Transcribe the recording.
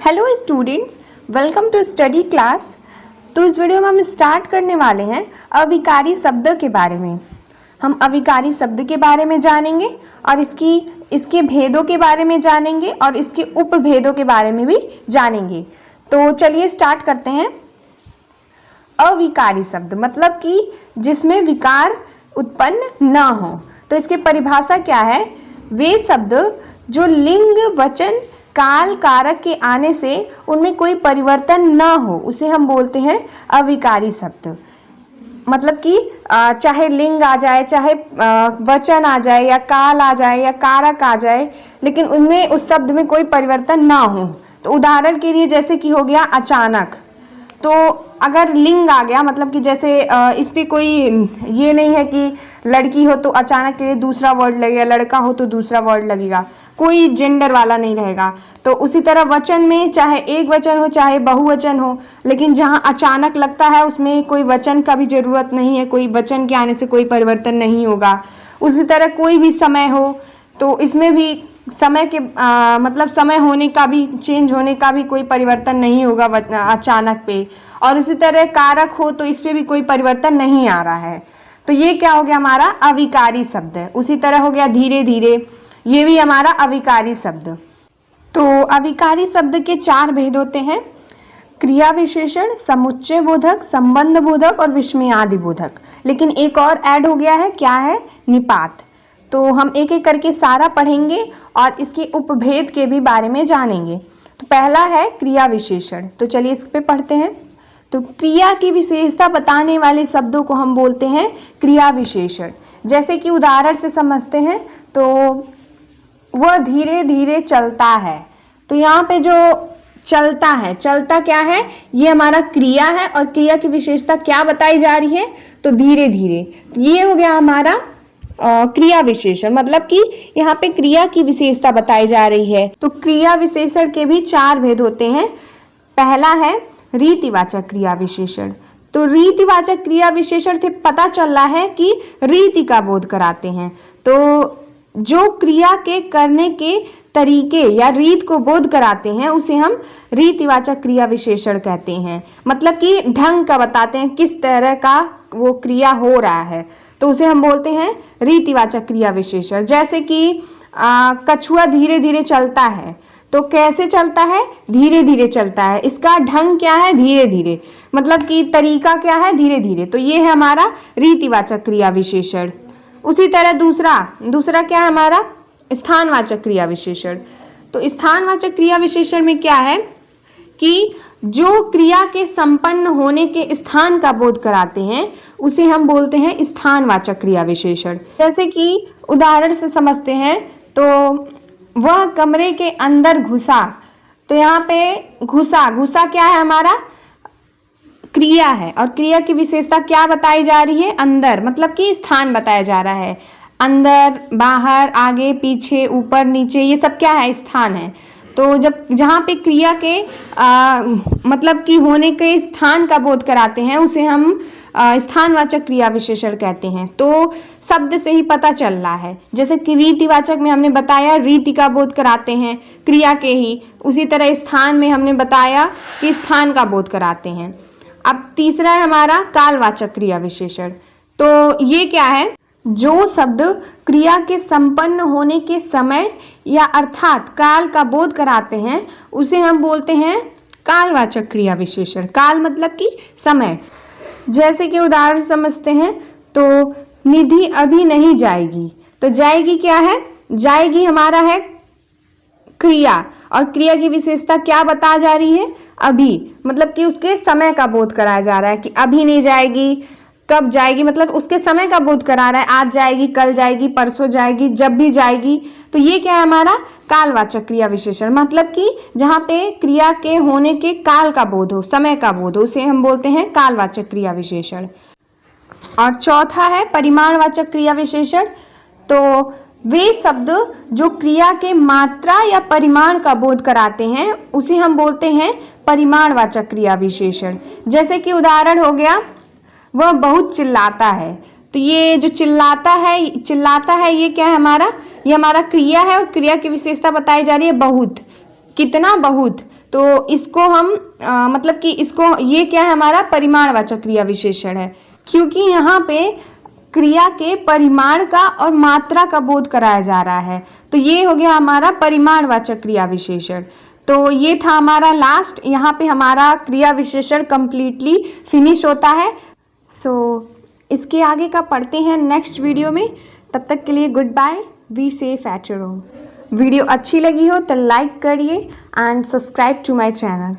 Hello students, welcome to study class. तो इस video में हम स्टार्ट करने वाले हैं अविकारी शब्द के बारे में। हम अविकारी शब्द के बारे में जानेंगे और इसके भेदों के बारे में जानेंगे और इसके उपभेदों के बारे में भी जानेंगे। तो चलिए स्टार्ट करते हैं। अविकारी शब्द मतलब कि जिसमें विकार उत्पन्न न हो। तो इसकी परिभाषा क्या है? वे शब्द जो लिंग, वचन, काल, कारक के आने से उनमें कोई परिवर्तन न हो, उसे हम बोलते हैं अविकारी शब्द। मतलब कि चाहे लिंग आ जाए, चाहे वचन आ जाए, या काल आ जाए, या कारक आ जाए, लेकिन उनमें उस शब्द में कोई परिवर्तन ना हो। तो उदाहरण के लिए जैसे कि हो गया अचानक। तो अगर लिंग आ गया, मतलब कि जैसे इस पे कोई ये नहीं है कि लड़की हो तो अचानक के लिए दूसरा वर्ड लगेगा, लड़का हो तो दूसरा वर्ड लगेगा, कोई जेंडर वाला नहीं रहेगा। तो उसी तरह वचन में चाहे एक वचन हो चाहे बहुवचन हो, लेकिन जहाँ अचानक लगता है उसमें कोई वचन का भी जरूरत नहीं है, कोई वचन के आने से कोई परिवर्तन नहीं होगा। उसी तरह कोई भी समय हो तो इसमें भी समय के मतलब समय होने का भी, चेंज होने का भी कोई परिवर्तन नहीं होगा अचानक पे। और इसी तरह कारक हो तो इस पे भी कोई परिवर्तन नहीं आ रहा है। तो ये क्या हो गया? हमारा अविकारी शब्द है। उसी तरह हो गया धीरे धीरे, ये भी हमारा अविकारी शब्द। तो अविकारी शब्द के 4 भेद होते हैं: क्रिया विशेषण, समुच्चय बोधक, संबंध बोधक और विस्मयादि बोधक। लेकिन एक और ऐड हो गया है, क्या है? निपात। तो हम एक एक करके सारा पढ़ेंगे और इसके उपभेद के भी बारे में जानेंगे। तो पहला है क्रिया विशेषण। तो चलिए इस पे पढ़ते हैं। तो क्रिया की विशेषता बताने वाले शब्दों को हम बोलते हैं क्रिया विशेषण। जैसे कि उदाहरण से समझते हैं, तो वह धीरे धीरे चलता है। तो यहाँ पे जो चलता है, चलता क्या है? ये हमारा क्रिया है और क्रिया की विशेषता क्या बताई जा रही है? तो धीरे धीरे। ये हो गया हमारा क्रिया विशेषण, मतलब कि यहाँ पे क्रिया की विशेषता बताई जा रही है। तो क्रिया विशेषण के भी 4 भेद होते हैं। पहला है रीतिवाचक क्रिया विशेषण। तो रीतिवाचक क्रिया विशेषण से पता चल रहा है कि रीति का बोध कराते हैं। तो जो क्रिया के करने के तरीके या रीत को बोध कराते हैं उसे हम रीतिवाचक क्रिया विशेषण कहते हैं। मतलब कि ढंग का बताते हैं, किस तरह का वो क्रिया हो रहा है, तो उसे हम बोलते हैं रीतिवाचक क्रिया विशेषण। जैसे कि कछुआ धीरे धीरे चलता है। तो कैसे चलता है? धीरे धीरे चलता है। इसका ढंग क्या है? धीरे धीरे। मतलब कि तरीका क्या है? धीरे धीरे। तो ये है हमारा रीतिवाचक क्रिया विशेषण। उसी तरह दूसरा क्या है हमारा? स्थानवाचक क्रिया विशेषण। तो स्थानवाचक क्रिया विशेषण में क्या है कि जो क्रिया के संपन्न होने के स्थान का बोध कराते हैं उसे हम बोलते हैं स्थानवाचक क्रिया विशेषण। जैसे कि उदाहरण से समझते हैं, तो वह कमरे के अंदर घुसा। तो यहाँ पे घुसा क्या है? हमारा क्रिया है और क्रिया की विशेषता क्या बताई जा रही है? अंदर, मतलब कि स्थान बताया जा रहा है। अंदर, बाहर, आगे, पीछे, ऊपर, नीचे, ये सब क्या है? स्थान है। तो जहाँ पे क्रिया के मतलब कि होने के स्थान का बोध कराते हैं उसे हम स्थानवाचक क्रिया विशेषण कहते हैं। तो शब्द से ही पता चल रहा है। जैसे कि रीतिवाचक में हमने बताया रीति का बोध कराते हैं क्रिया के ही। उसी तरह स्थान में हमने बताया कि स्थान का बोध कराते हैं। अब तीसरा है हमारा कालवाचक क्रिया विशेषण। तो ये क्या है? जो शब्द क्रिया के संपन्न होने के समय या अर्थात काल का बोध कराते हैं उसे हम बोलते हैं कालवाचक क्रिया विशेषण। काल मतलब कि समय। जैसे कि उदाहरण समझते हैं, तो निधि अभी नहीं जाएगी। तो जाएगी क्या है? जाएगी हमारा है क्रिया और क्रिया की विशेषता क्या बता जा रही है? अभी। मतलब कि उसके समय का बोध कराया जा रहा है कि अभी नहीं जाएगी, कब जाएगी, मतलब उसके समय का बोध करा रहा है। आज जाएगी, कल जाएगी, परसों जाएगी, जब भी जाएगी। तो ये क्या है हमारा? कालवाचक क्रिया विशेषण। मतलब कि जहाँ पे क्रिया के होने के काल का बोध हो, समय का बोध हो, उसे हम बोलते हैं कालवाचक क्रिया विशेषण। और चौथा है परिमाणवाचक क्रिया विशेषण। तो वे शब्द जो क्रिया के मात्रा या परिमाण का बोध कराते हैं उसे हम बोलते हैं परिमाणवाचक क्रिया विशेषण। जैसे कि उदाहरण हो गया, वह बहुत चिल्लाता है। तो ये जो चिल्लाता है ये क्या है हमारा? ये हमारा क्रिया है और क्रिया की विशेषता बताई जा रही है बहुत। कितना? बहुत। तो इसको हम मतलब कि इसको ये क्या है, हमारा परिमाणवाचक क्रिया विशेषण है, क्योंकि यहाँ पे क्रिया के परिमाण का और मात्रा का बोध कराया जा रहा है। तो ये हो गया हमारा परिमाणवाचक क्रिया विशेषण। तो ये था हमारा लास्ट, यहाँ पे हमारा क्रिया विशेषण कंप्लीटली फिनिश होता है। सो इसके आगे का पढ़ते हैं नेक्स्ट वीडियो में। तब तक के लिए goodbye, be safe at your home. Video अच्छी लगी हो तो लाइक करिए and subscribe to my channel.